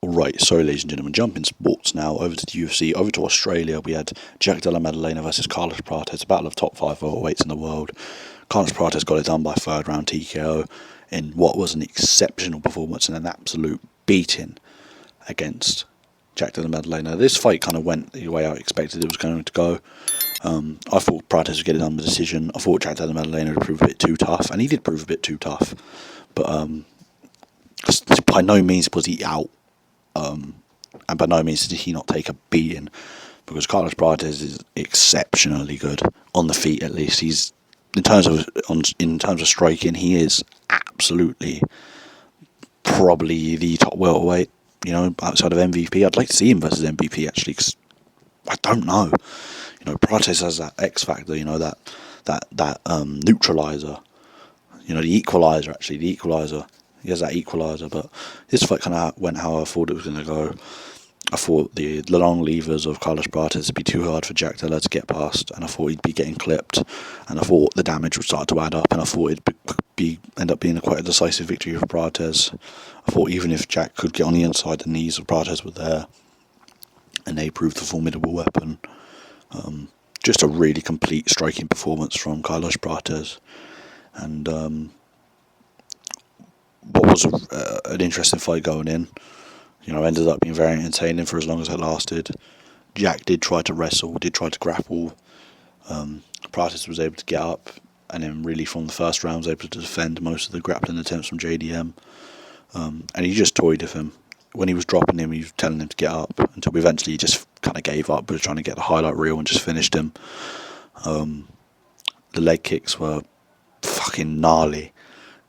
Alright, so ladies and gentlemen, jumping sports now, over to the UFC, over to Australia. We had Della Maddalena versus Carlos Prates, a battle of top 5 welterweights in the world. Carlos Prates got it done by third round TKO in what was an exceptional performance and an absolute beating against Della Maddalena. This fight kind of went the way I expected it was going to go. I thought Prates would get it done with decision. I thought Della Maddalena would prove a bit too tough, and he did prove a bit too tough. But by no means was he out. And by no means did he not take a beating, because Carlos Prates is exceptionally good on the feet. At least he's in terms of striking, he is absolutely probably the top welterweight. You know, outside of MVP, I'd like to see him versus MVP actually, because I don't know. You know, Prates has that X factor. You know, that neutralizer. You know, the equalizer. Actually, the equalizer. He has that equalizer, but this fight kind of went how I thought it was going to go. I thought the long levers of Carlos Prates would be too hard for Della to get past, and I thought he'd be getting clipped, and I thought the damage would start to add up, and I thought it'd end up being quite a decisive victory for Prates. I thought even if Jack could get on the inside, the knees of Prates were there, and they proved a formidable weapon. Just a really complete striking performance from Carlos Prates, and what was an interesting fight going in. You know, ended up being very entertaining for as long as it lasted. Jack did try to wrestle, did try to grapple. Prates was able to get up, and then really from the first round was able to defend most of the grappling attempts from JDM. And he just toyed with him. When he was dropping him, he was telling him to get up, until eventually he just kind of gave up, but was trying to get the highlight reel and just finished him. The leg kicks were fucking gnarly.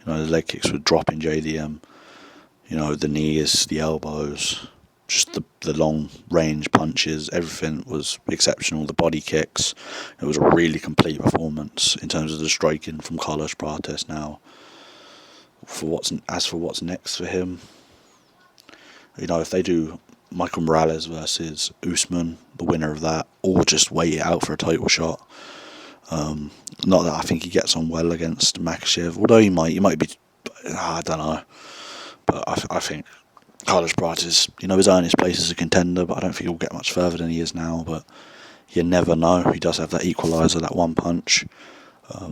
You know, the leg kicks were dropping JDM. You know, the knees, the elbows, just the long range punches, everything was exceptional. The body kicks, it was a really complete performance in terms of the striking from Carlos Prates. Now, as for what's next for him, you know, if they do Michael Morales versus Usman, the winner of that, or just wait it out for a title shot. Not that I think he gets on well against Makhachev, although he might be, I don't know. But I think Carlos Prates, you know, has earned his place as a contender, but I don't think he'll get much further than he is now. But you never know. He does have that equaliser, that one punch. But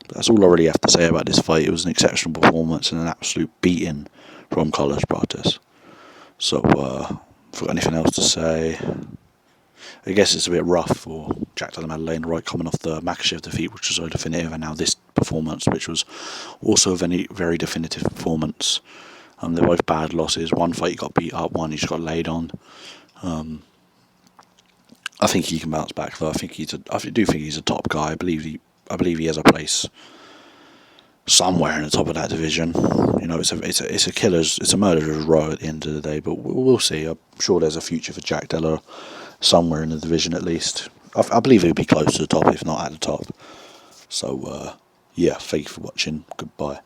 that's all I really have to say about this fight. It was an exceptional performance and an absolute beating from Carlos Prates. So, if I've got anything else to say, I guess it's a bit rough for Della Maddalena, right, coming off the Makhachev defeat, which was so definitive, and now this performance, which was also a very, very definitive performance. They're both bad losses. One fight he got beat up, one he just got laid on. I think he can bounce back, though. I do think he's a top guy. I believe he has a place somewhere in the top of that division. You know, it's a murderer's row at the end of the day. But we'll see. I'm sure there's a future for Della somewhere in the division at least. I believe he'll be close to the top, if not at the top. So, yeah, thank you for watching. Goodbye.